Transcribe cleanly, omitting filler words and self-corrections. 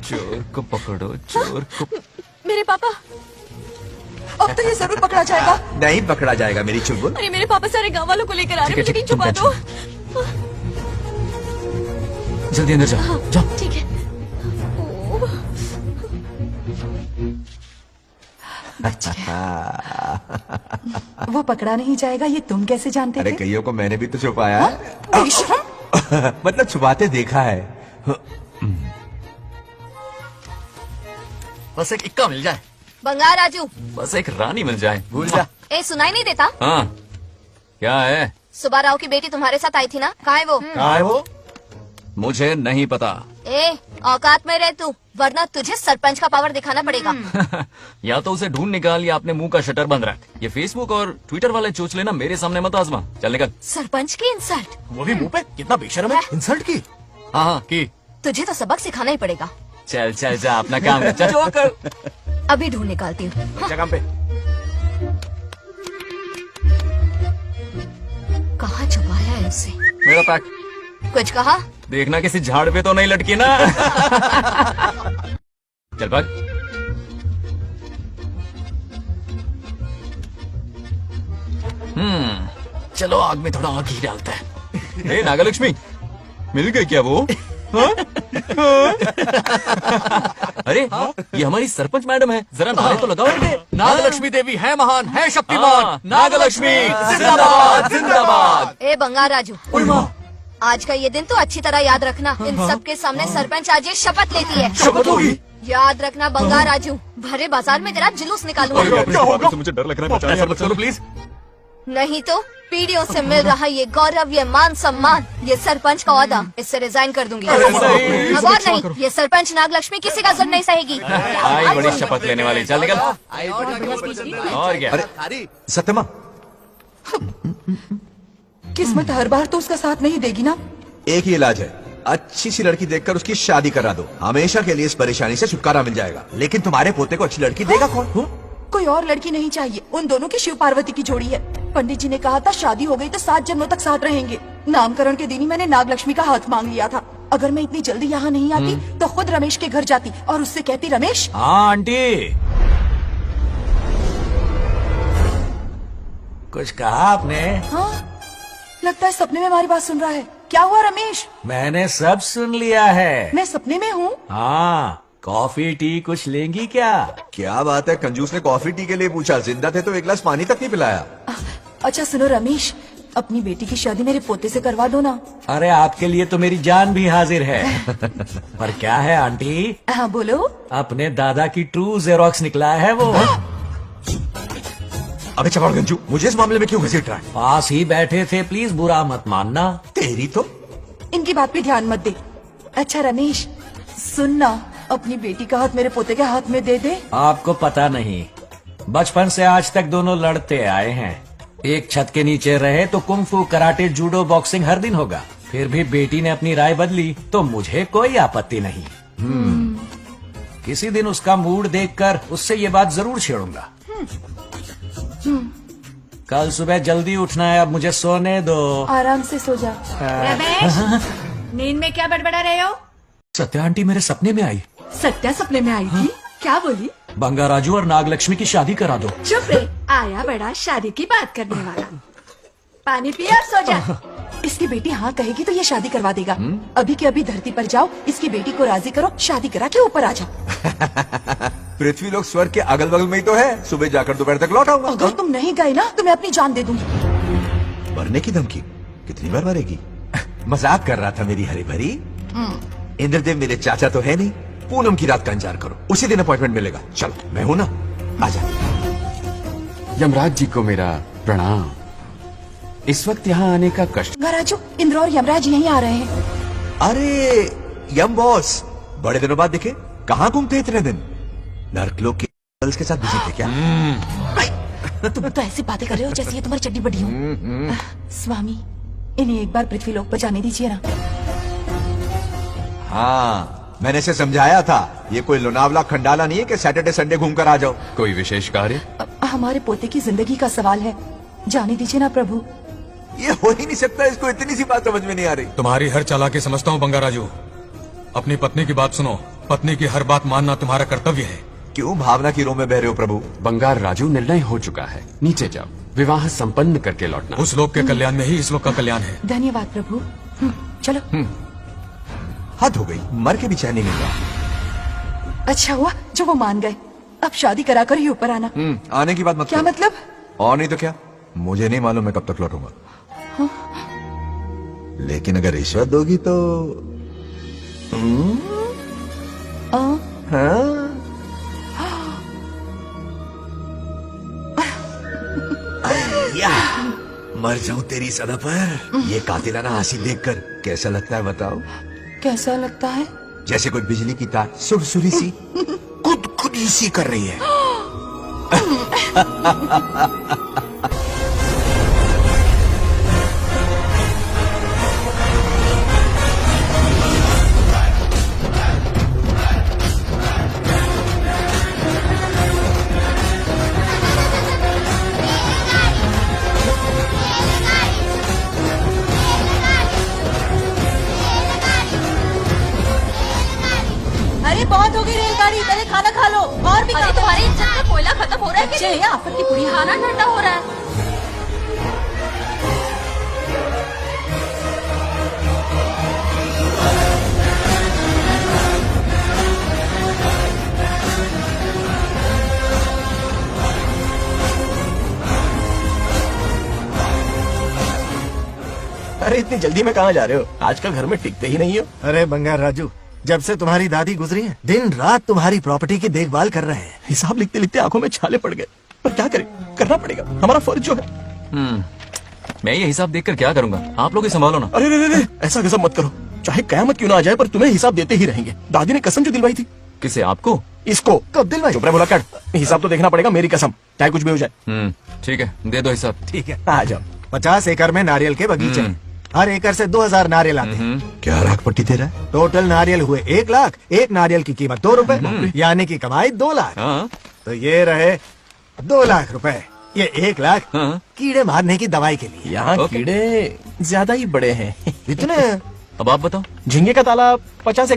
चोर को पकड़ो, चोर को। मेरे पापा। अब तो ये जरूर पकड़ा जाएगा। नहीं पकड़ा जाएगा मेरी चुलबुल। अरे मेरे पापा सारे गांव वालों को लेकर आ रहे हैं, मुझे कहीं तुम छुपा दो। जल्दी अंदर जाओ, जाओ। ठीक है। वो पकड़ा नहीं जाएगा, ये तुम कैसे जानते अरे थे? कईयों को मैंने भी तो छुपाया है। बेशरम। मतलब छुपाते देखा है। बस एक इक्का मिल जाए, बंगार राजू। बस एक रानी मिल जाए। भूल जा। ए सुनाई नहीं देता? हाँ, क्या है? सुबह राव की बेटी तुम्हारे साथ आई थी ना, कहाँ है वो? कहाँ है वो? मुझे नहीं पता। ए औकात में रह तू, वरना तुझे सरपंच का पावर दिखाना पड़ेगा। या तो उसे ढूंढ निकाल या अपने मुंह का शटर बंद रख। ये फेसबुक और ट्विटर वाले चोचले ना मेरे सामने मत आजमा। चल निकल। सरपंच की इंसल्ट। वो भी मुंह पे, कितना बेशर्म है। इंसल्ट की। हाँ हाँ की। तुझे तो सबक सिखाना ही पड़ेगा। चल चल जा, अपना काम कर, चल। जो कर। अभी ढूंढ निकालती हूँ। काम पे। कहाँ छुपाया है उसे? मेरा पैक। कुछ कहा? देखना किसी झाड़ पे तो नहीं लटकी ना। चल भाग। चलो आग में थोड़ा घी डालता है। ए नागलक्ष्मी, मिल गई क्या वो? हाँ? हाँ? अरे ये हमारी सरपंच मैडम है, जरा नारे तो लगाओ इनके। नागलक्ष्मी देवी है महान, है शक्तिमान। नागलक्ष्मी जिंदाबाद जिंदाबाद। ए बंगार राजू, आज का ये दिन तो अच्छी तरह याद रखना। इन सब के सामने सरपंच आज ये शपथ लेती है। शपथ होगी। याद रखना बंगार राजू, भरे बाजार में तेरा जुलूस निकालूंगा। क्या होगा? मुझे डर लग रहा है। चलो प्लीज। नहीं तो पीढ़ियों से मिल रहा ये गौरव, ये मान सम्मान, ये सरपंच का ओहदा, इससे रिजाइन कर दूंगी। अब और नहीं, ये सरपंच नागलक्ष्मी किसी का जुल्म नहीं सहेगी। आई बड़ी शपथ लेने वाली, चल निकल। और क्या? अरे सत्यमा, किस्मत हर बार तो उसका साथ नहीं देगी ना। एक ही इलाज है, अच्छी सी लड़की देखकर उसकी शादी करा दो। हमेशा के लिए इस परेशानी से छुटकारा मिल जाएगा। लेकिन तुम्हारे पोते को अच्छी लड़की देगा कौन? कोई और लड़की नहीं चाहिए, उन दोनों की शिव पार्वती की जोड़ी है। पंडित जी ने कहा था शादी हो गई तो 7 जन्मों तक साथ रहेंगे। नामकरण के दिन ही मैंने नागलक्ष्मी का हाथ मांग लिया था। अगर मैं इतनी जल्दी यहाँ नहीं आती तो खुद रमेश के घर जाती और उससे कहती, रमेश। हाँ आंटी, कुछ कहा आपने? हाँ, लगता है सपने में हमारी बात सुन रहा है। क्या हुआ रमेश? मैंने सब सुन लिया है। मैं सपने में हूँ? हाँ, कॉफी टी कुछ लेंगी क्या? क्या बात है, कंजूस ने कॉफी टी के लिए पूछा, जिंदा थे तो एक गिलास पानी तक नहीं पिलाया। अच्छा सुनो रमेश, अपनी बेटी की शादी मेरे पोते से करवा दो ना। अरे आपके लिए तो मेरी जान भी हाजिर है। पर क्या है आंटी? हाँ बोलो। अपने दादा की ट्रू जेरोक्स निकला है वो। अबे चपड़ गंजू, मुझे इस मामले में क्यों घसीट रहा है? पास ही बैठे थे, प्लीज बुरा मत मानना। तेरी तो इनकी बात पे ध्यान मत दे। अच्छा रमेश सुनना, अपनी बेटी का हाथ मेरे पोते के हाथ में दे दे। आपको पता नहीं, बचपन से आज तक दोनों लड़ते आए हैं। एक छत के नीचे रहे तो कुंफू, कराटे, जूडो, बॉक्सिंग हर दिन होगा। फिर भी बेटी ने अपनी राय बदली तो मुझे कोई आपत्ति नहीं। किसी दिन उसका मूड देखकर उससे ये बात जरूर छेड़ूंगा। कल सुबह जल्दी उठना है, अब मुझे सोने दो। आराम से सो जा। रमेश, नींद में क्या बड़बड़ा रहे हो? सत्या आंटी मेरे सपने में आई। सत्या सपने में आई थी? क्या बोली? बंगाराजू और नागलक्ष्मी की शादी करा दो। चुप रे, आया बड़ा शादी की बात करने वाला। पानी पिया और सो जा। इसकी बेटी हाँ कहेगी तो ये शादी करवा देगा। अभी के अभी धरती पर जाओ, इसकी बेटी को राजी करो, शादी करा के ऊपर आ जाओ। पृथ्वी लोग स्वर्ग के अगल बगल में ही तो है। सुबह जाकर दोपहर तक लौट आऊंगा। अगर तुम नहीं गए ना तो मैं अपनी जान दे दूंगी। मरने की धमकी? कितनी बार मरेगी? मजाक कर रहा था मेरी हरी भरी। इंद्रदेव मेरे चाचा तो है नहीं। पूनम की रात का इंतजार करो, उसी दिन अपॉइंटमेंट मिलेगा। चलो मैं हूं ना, आजा। यमराज जी को मेरा प्रणाम। इस वक्त यहाँ आने का कष्ट। राजू, इंद्र और यमराज यहीं आ रहे हैं। अरे यम बॉस, बड़े दिनों बाद दिखे। कहाँ घूमते इतने दिन? नर्कलोक के गर्ल्स के साथ बिजी थे क्या? तुम तो ऐसी बातें कर रहे हो जैसे ये तुम्हारी चड्डी बड़ी हो। स्वामी, इन्हें एक बार पृथ्वी लोक पर जाने दीजिए ना। हाँ, मैंने इसे समझाया था, ये कोई लोनावला खंडाला नहीं है कि सैटरडे संडे घूम कर आ जाओ। कोई विशेष कार्य? हमारे पोते की जिंदगी का सवाल है, जाने दीजिए ना प्रभु। ये हो ही नहीं सकता, इसको इतनी सी बात समझ में नहीं आ रही। तुम्हारी हर चालाकी समझता हूँ बंगाराजू। अपनी पत्नी की बात सुनो। पत्नी की हर बात मानना तुम्हारा कर्तव्य है। क्यों भावना की रो में बह रहे हो प्रभु? बंगार राजू, निर्णय हो चुका है, नीचे जाओ, विवाह संपन्न करके लौटना। उस लोक के कल्याण में ही इस लोक का कल्याण है। धन्यवाद प्रभु। चलो। हद हो गई, मर के भी चैन नहीं मिल रहा। अच्छा हुआ जो वो मान गए। अब शादी करा कर ही ऊपर आना। आने की बात मत क्या करो। मतलब? और नहीं तो क्या, मुझे नहीं मालूम मैं कब तक लौटूंगा। लेकिन अगर रिश्वत दोगी तो या मर जाऊं तेरी सदा पर। ये कातिलाना हंसी देखकर कैसा लगता है बताओ? कैसा लगता है? जैसे कोई बिजली की तार सुरसुरी सी खुद सी कर रही है। अरे बहुत हो गई रेलगाड़ी, पहले खाना खा लो। और भी अरे तुम्हारे इंजन का कोयला खत्म हो रहा है बच्चे हैं, आफत की पूरी। खाना ठंडा हो रहा है। अरे इतनी जल्दी में कहाँ जा रहे हो? आजकल घर में टिकते ही नहीं हो। अरे बंगार राजू, जब से तुम्हारी दादी गुजरी है दिन रात तुम्हारी प्रॉपर्टी की देखभाल कर रहे हैं। हिसाब लिखते लिखते आंखों में छाले पड़ गए, पर क्या करें, करना पड़ेगा, हमारा फर्ज जो है। मैं ये हिसाब देखकर क्या करूंगा? आप लोग ही संभालो ना। अरे अरे ऐसा गजब मत करो, चाहे कयामत क्यों ना आ जाए पर तुम्हें हिसाब देते ही रहेंगे। दादी ने कसम जो दिलवाई थी। किसे? आपको? इसको कब दिलवाई? चुप रहे बोला कर, हिसाब तो देखना पड़ेगा, मेरी कसम, चाहे कुछ भी हो जाए। ठीक है, दे दो हिसाब। ठीक है, आ जाओ। 50 एकड़ में नारियल के बगीचे हैं। हर एकड़ से 2000 नारियल आते हैं। क्या राख पट्टी दे रहा है? टोटल नारियल हुए 1 लाख। एक नारियल की कीमत 2 रुपए, यानी कि कमाई 2 लाख। हाँ। तो ये रहे 2 लाख रुपए। ये 1 लाख हाँ। कीड़े मारने की दवाई के लिए। यहाँ कीड़े ज्यादा ही बड़े हैं। इतने? अब आप बताओ। झींगे का ताला 50 एकड़